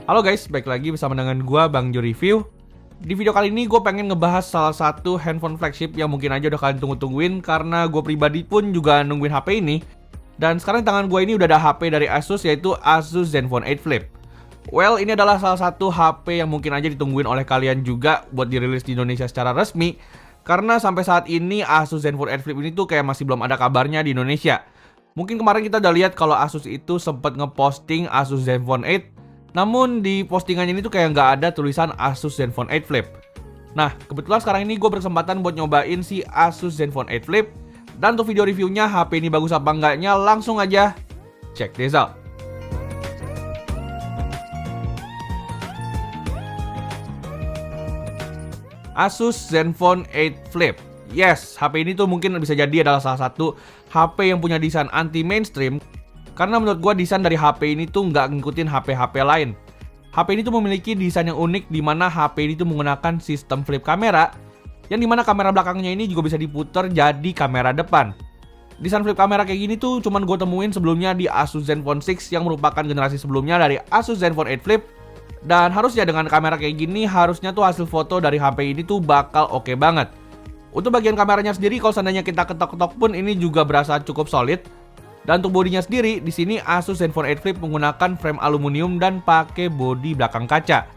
Halo guys, balik lagi bersama dengan gua Bang Jo Review. Di video kali ini gue pengen ngebahas salah satu handphone flagship yang mungkin aja udah kalian tunggu-tungguin, karena gue pribadi pun juga nungguin HP ini. Dan sekarang di tangan gue ini udah ada HP dari Asus, yaitu Asus Zenfone 8 Flip. Well, ini adalah salah satu HP yang mungkin aja ditungguin oleh kalian juga buat dirilis di Indonesia secara resmi. Karena sampai saat ini Asus Zenfone 8 Flip ini tuh kayak masih belum ada kabarnya di Indonesia. Mungkin kemarin kita udah lihat kalau Asus itu sempat ngeposting Asus Zenfone 8, namun di postingannya ini tuh kayak nggak ada tulisan Asus Zenfone 8 Flip. Nah, kebetulan sekarang ini gue berkesempatan buat nyobain si Asus Zenfone 8 Flip. Dan untuk video reviewnya HP ini bagus apa enggaknya, langsung aja check this out. Asus Zenfone 8 Flip. Yes, HP ini tuh mungkin bisa jadi adalah salah satu HP yang punya desain anti-mainstream. Karena menurut gua desain dari HP ini tuh nggak ngikutin HP-HP lain. HP ini tuh memiliki desain yang unik, di mana HP ini tuh menggunakan sistem flip kamera, yang dimana kamera belakangnya ini juga bisa diputar jadi kamera depan. Desain flip kamera kayak gini tuh cuman gue temuin sebelumnya di Asus Zenfone 6 yang merupakan generasi sebelumnya dari Asus Zenfone 8 Flip. Dan harusnya dengan kamera kayak gini, harusnya tuh hasil foto dari HP ini tuh bakal oke banget. Untuk bagian kameranya sendiri, kalau seandainya kita ketok-ketok pun ini juga berasa cukup solid. Dan untuk bodinya sendiri, di sini Asus Zenfone 8 Flip menggunakan frame aluminium dan pakai bodi belakang kaca.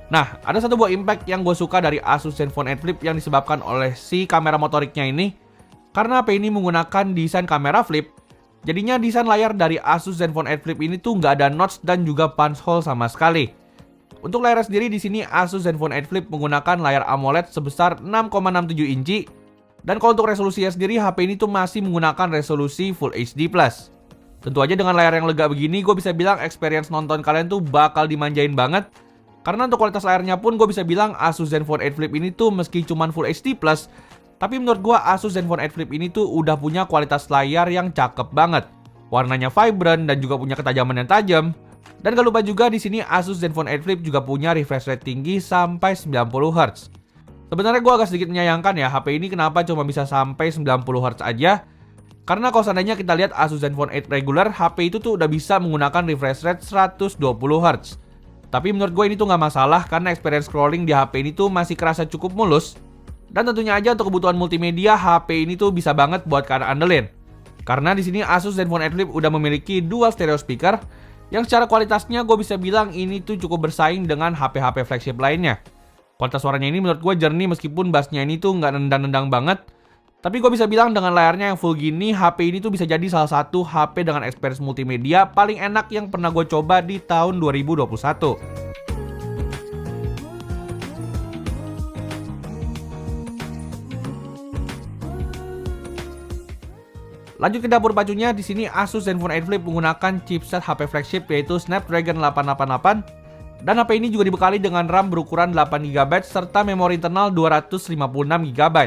Nah, ada satu buah impact yang gue suka dari Asus Zenfone 8 Flip yang disebabkan oleh si kamera motoriknya ini. Karena HP ini menggunakan desain kamera flip, jadinya desain layar dari Asus Zenfone 8 Flip ini tuh nggak ada notch dan juga punch hole sama sekali. Untuk layar sendiri di sini Asus Zenfone 8 Flip menggunakan layar AMOLED sebesar 6,67 inci. Dan kalau untuk resolusinya sendiri, HP ini tuh masih menggunakan resolusi Full HD+. Tentu aja dengan layar yang lega begini, gue bisa bilang experience nonton kalian tuh bakal dimanjain banget. Karena untuk kualitas layarnya pun gue bisa bilang Asus Zenfone 8 Flip ini tuh meski cuman Full HD+, tapi menurut gue Asus Zenfone 8 Flip ini tuh udah punya kualitas layar yang cakep banget. Warnanya vibrant dan juga punya ketajaman yang tajam. Dan gak lupa juga di sini Asus Zenfone 8 Flip juga punya refresh rate tinggi sampai 90Hz. Sebenarnya gue agak sedikit menyayangkan ya, HP ini kenapa cuma bisa sampai 90Hz aja. Karena kalau seandainya kita lihat Asus Zenfone 8 regular, HP itu tuh udah bisa menggunakan refresh rate 120Hz. Tapi menurut gue ini tuh nggak masalah, karena experience scrolling di HP ini tuh masih kerasa cukup mulus. Dan tentunya aja untuk kebutuhan multimedia, HP ini tuh bisa banget buat kalian andelin. Karena di sini Asus Zenfone 8 Flip udah memiliki dual stereo speaker, yang secara kualitasnya gue bisa bilang ini tuh cukup bersaing dengan HP-HP flagship lainnya. Kualitas suaranya ini menurut gue jernih, meskipun bassnya ini tuh nggak nendang-nendang banget. Tapi gue bisa bilang dengan layarnya yang full gini, HP ini tuh bisa jadi salah satu HP dengan experience multimedia paling enak yang pernah gue coba di tahun 2021. Lanjut ke dapur pacunya, di sini Asus Zenfone 8 Flip menggunakan chipset HP flagship yaitu Snapdragon 888. Dan HP ini juga dibekali dengan RAM berukuran 8GB serta memori internal 256GB.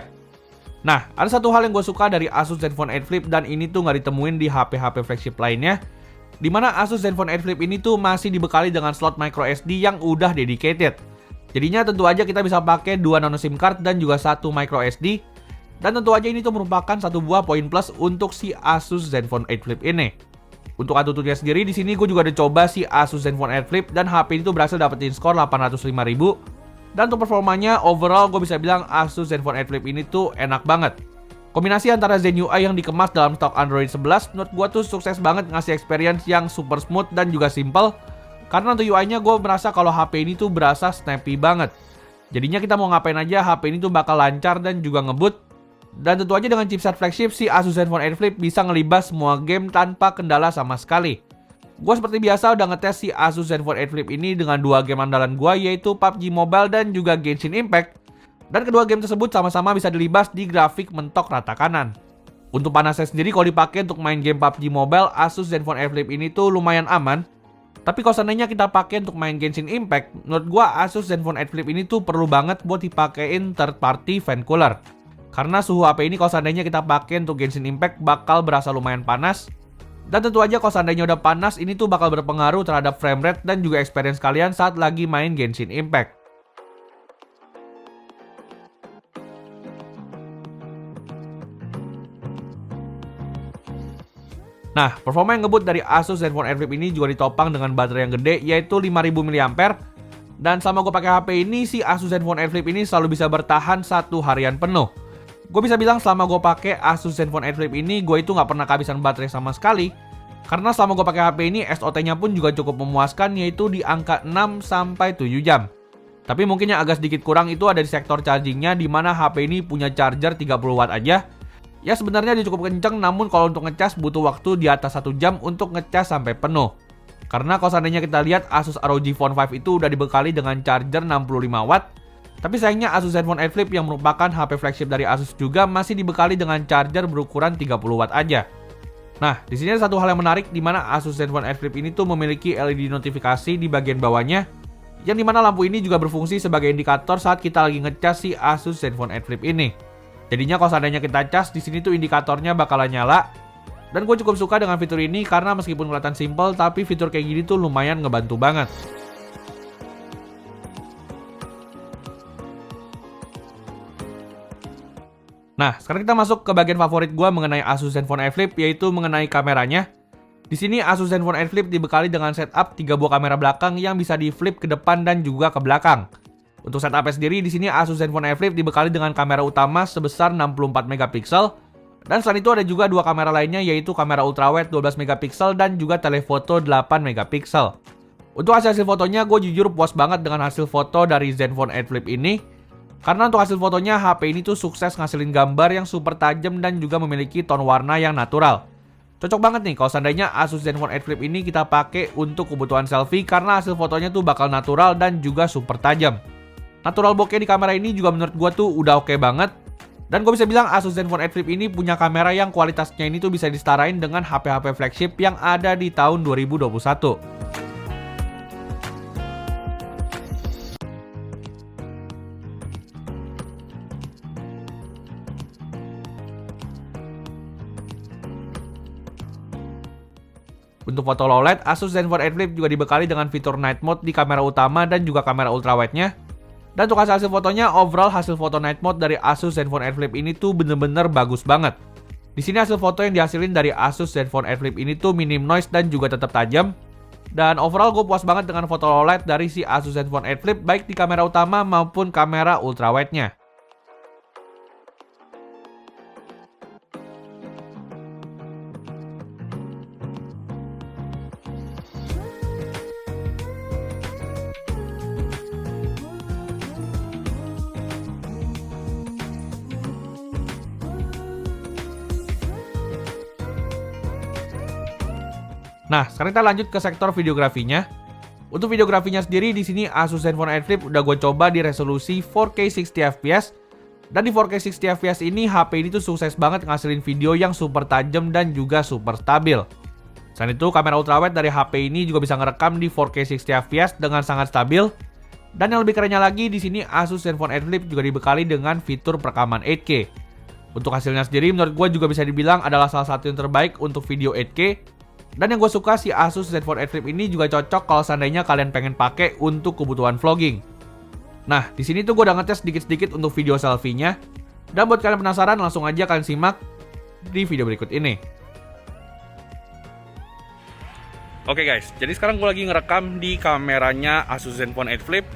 Nah, ada satu hal yang gue suka dari Asus Zenfone 8 Flip, dan ini tuh nggak ditemuin di HP-HP flagship lainnya, dimana Asus Zenfone 8 Flip ini tuh masih dibekali dengan slot microSD yang udah dedicated. Jadinya tentu aja kita bisa pakai 2 nano SIM card dan juga 1 microSD. Dan tentu aja ini tuh merupakan satu buah poin plus untuk si Asus Zenfone 8 Flip ini. Untuk AnTuTunya sendiri, di sini gue juga udah coba si Asus Zenfone 8 Flip, dan HP ini tuh berhasil dapetin skor 805.000. Dan untuk performanya, overall gue bisa bilang Asus Zenfone 8 Flip ini tuh enak banget. Kombinasi antara Zen UI yang dikemas dalam stok Android 11, menurut gue tuh sukses banget ngasih experience yang super smooth dan juga simple. Karena untuk UI-nya gue merasa kalau HP ini tuh berasa snappy banget. Jadinya kita mau ngapain aja, HP ini tuh bakal lancar dan juga ngebut. Dan tentu aja dengan chipset flagship, si Asus Zenfone 8 Flip bisa ngelibas semua game tanpa kendala sama sekali. Gue seperti biasa udah ngetes si Asus Zenfone 8 Flip ini dengan dua game andalan gue, yaitu PUBG Mobile dan juga Genshin Impact. Dan kedua game tersebut sama-sama bisa dilibas di grafik mentok rata kanan. Untuk panasnya sendiri, kalau dipakai untuk main game PUBG Mobile, Asus Zenfone 8 Flip ini tuh lumayan aman. Tapi kalau seandainya kita pakai untuk main Genshin Impact, menurut gue Asus Zenfone 8 Flip ini tuh perlu banget buat dipakein third party fan cooler. Karena suhu HP ini kalau seandainya kita pakai untuk Genshin Impact bakal berasa lumayan panas. Dan tentu aja kalau seandainya udah panas, ini tuh bakal berpengaruh terhadap frame rate dan juga experience kalian saat lagi main Genshin Impact. Nah, performa yang ngebut dari Asus Zenfone 8 Flip ini juga ditopang dengan baterai yang gede, yaitu 5000 mAh. Dan selama gue pakai HP ini, si Asus Zenfone 8 Flip ini selalu bisa bertahan 1 harian penuh. Gue bisa bilang selama gue pakai Asus Zenfone 8 Flip ini, gue itu nggak pernah kehabisan baterai sama sekali. Karena selama gue pakai HP ini, SOT-nya pun juga cukup memuaskan, yaitu di angka 6-7 jam. Tapi mungkin yang agak sedikit kurang itu ada di sektor chargingnya, di mana HP ini punya charger 30 watt aja. Ya sebenarnya dia cukup kenceng, namun kalau untuk ngecas butuh waktu di atas 1 jam untuk ngecas sampai penuh. Karena kalau seandainya kita lihat Asus ROG Phone 5 itu udah dibekali dengan charger 65 watt. Tapi sayangnya Asus Zenfone 8 Flip yang merupakan HP flagship dari Asus juga masih dibekali dengan charger berukuran 30 watt aja. Nah, di sini ada satu hal yang menarik di mana Asus Zenfone 8 Flip ini tuh memiliki LED notifikasi di bagian bawahnya, yang dimana lampu ini juga berfungsi sebagai indikator saat kita lagi ngecas si Asus Zenfone 8 Flip ini. Jadinya kalau seandainya kita cas, di sini tuh indikatornya bakalan nyala. Dan gue cukup suka dengan fitur ini karena meskipun kelihatan simple, tapi fitur kayak gini tuh lumayan ngebantu banget. Nah, sekarang kita masuk ke bagian favorit gue mengenai Asus Zenfone 8 Flip, yaitu mengenai kameranya. Di sini Asus Zenfone 8 Flip dibekali dengan setup 3 buah kamera belakang yang bisa di flip ke depan dan juga ke belakang. Untuk setupnya sendiri, di sini Asus Zenfone 8 Flip dibekali dengan kamera utama sebesar 64 megapiksel. Dan selain itu ada juga 2 kamera lainnya, yaitu kamera ultrawide 12 megapiksel dan juga telefoto 8 megapiksel. Untuk hasil fotonya, gue jujur puas banget dengan hasil foto dari Zenfone 8 Flip ini. Karena untuk hasil fotonya, HP ini tuh sukses ngasilin gambar yang super tajam dan juga memiliki tone warna yang natural. Cocok banget nih kalau seandainya Asus Zenfone 8 Flip ini kita pakai untuk kebutuhan selfie, karena hasil fotonya tuh bakal natural dan juga super tajam. Natural bokeh di kamera ini juga menurut gue tuh udah oke banget. Dan gue bisa bilang Asus Zenfone 8 Flip ini punya kamera yang kualitasnya ini tuh bisa disetarain dengan HP-HP flagship yang ada di tahun 2021. Untuk foto low light, Asus Zenfone 8 Flip juga dibekali dengan fitur night mode di kamera utama dan juga kamera ultrawide-nya. Dan untuk hasil fotonya, overall hasil foto night mode dari Asus Zenfone 8 Flip ini tuh bener-bener bagus banget. Di sini hasil foto yang dihasilin dari Asus Zenfone 8 Flip ini tuh minim noise dan juga tetap tajam. Dan overall gue puas banget dengan foto low light dari si Asus Zenfone 8 Flip baik di kamera utama maupun kamera ultrawide-nya. Nah, sekarang kita lanjut ke sektor videografinya. Untuk videografinya sendiri, di sini Asus Zenfone 8 Flip udah gue coba di resolusi 4K 60fps. Dan di 4K 60fps ini, HP ini tuh sukses banget ngasilin video yang super tajam dan juga super stabil. Selain itu, kamera ultrawide dari HP ini juga bisa ngerekam di 4K 60fps dengan sangat stabil. Dan yang lebih kerennya lagi, di sini Asus Zenfone 8 Flip juga dibekali dengan fitur perekaman 8K. Untuk hasilnya sendiri, menurut gue juga bisa dibilang adalah salah satu yang terbaik untuk video 8K. Dan yang gue suka, si Asus Zenfone 8 Flip ini juga cocok kalau seandainya kalian pengen pakai untuk kebutuhan vlogging. Nah, di sini tuh gue udah ngetes sedikit-sedikit untuk video selfie-nya. Dan buat kalian penasaran, langsung aja kalian simak di video berikut ini. Oke guys, jadi sekarang gue lagi ngerekam di kameranya Asus Zenfone 8 Flip.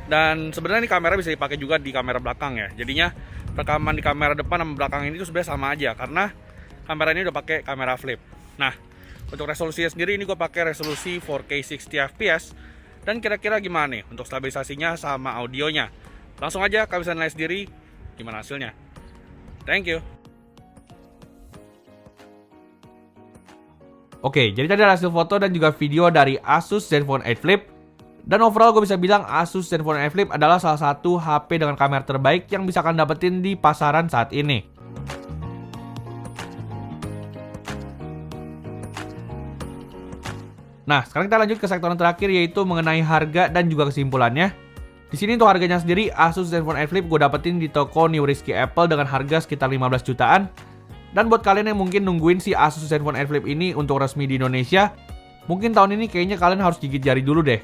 Dan sebenarnya ini kamera bisa dipakai juga di kamera belakang ya. Jadinya rekaman di kamera depan sama belakang ini tuh sebenarnya sama aja, karena kamera ini udah pakai kamera flip. Nah, untuk resolusinya sendiri ini gue pakai resolusi 4K 60fps. Dan kira-kira gimana nih untuk stabilisasinya sama audionya? Langsung aja kalian bisa nilai sendiri gimana hasilnya. Thank you. Oke, jadi tadi ada hasil foto dan juga video dari Asus Zenfone 8 Flip. Dan overall gue bisa bilang Asus Zenfone 8 Flip adalah salah satu HP dengan kamera terbaik yang bisa kalian dapetin di pasaran saat ini. Nah, sekarang kita lanjut ke sektor yang terakhir, yaitu mengenai harga dan juga kesimpulannya. Di sini untuk harganya sendiri, Asus Zenfone 8 Flip gue dapetin di toko New Rizky Apple dengan harga sekitar 15 jutaan. Dan buat kalian yang mungkin nungguin si Asus Zenfone 8 Flip ini untuk resmi di Indonesia, mungkin tahun ini kayaknya kalian harus gigit jari dulu deh.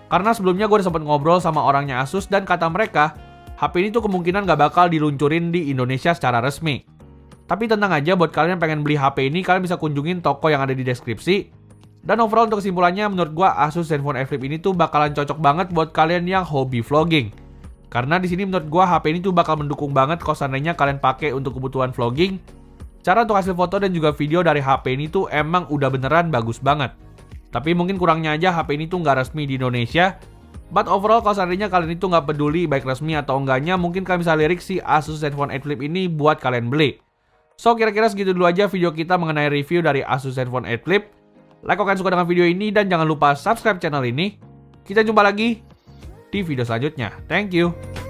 Karena sebelumnya gue udah sempat ngobrol sama orangnya Asus dan kata mereka, HP ini tuh kemungkinan gak bakal diluncurin di Indonesia secara resmi. Tapi tenang aja, buat kalian yang pengen beli HP ini, kalian bisa kunjungin toko yang ada di deskripsi. Dan overall untuk kesimpulannya, menurut gua Asus Zenfone 8 Flip ini tuh bakalan cocok banget buat kalian yang hobi vlogging. Karena di sini menurut gua HP ini tuh bakal mendukung banget kalau seandainya kalian pakai untuk kebutuhan vlogging. Cara untuk hasil foto dan juga video dari HP ini tuh emang udah beneran bagus banget. Tapi mungkin kurangnya aja HP ini tuh nggak resmi di Indonesia. But overall kalau seandainya kalian itu nggak peduli baik resmi atau enggaknya, mungkin kalian bisa lirik si Asus Zenfone 8 Flip ini buat kalian beli. So kira-kira segitu dulu aja video kita mengenai review dari Asus Zenfone 8 Flip. Like kalau kalian suka dengan video ini dan jangan lupa subscribe channel ini. Kita jumpa lagi di video selanjutnya. Thank you.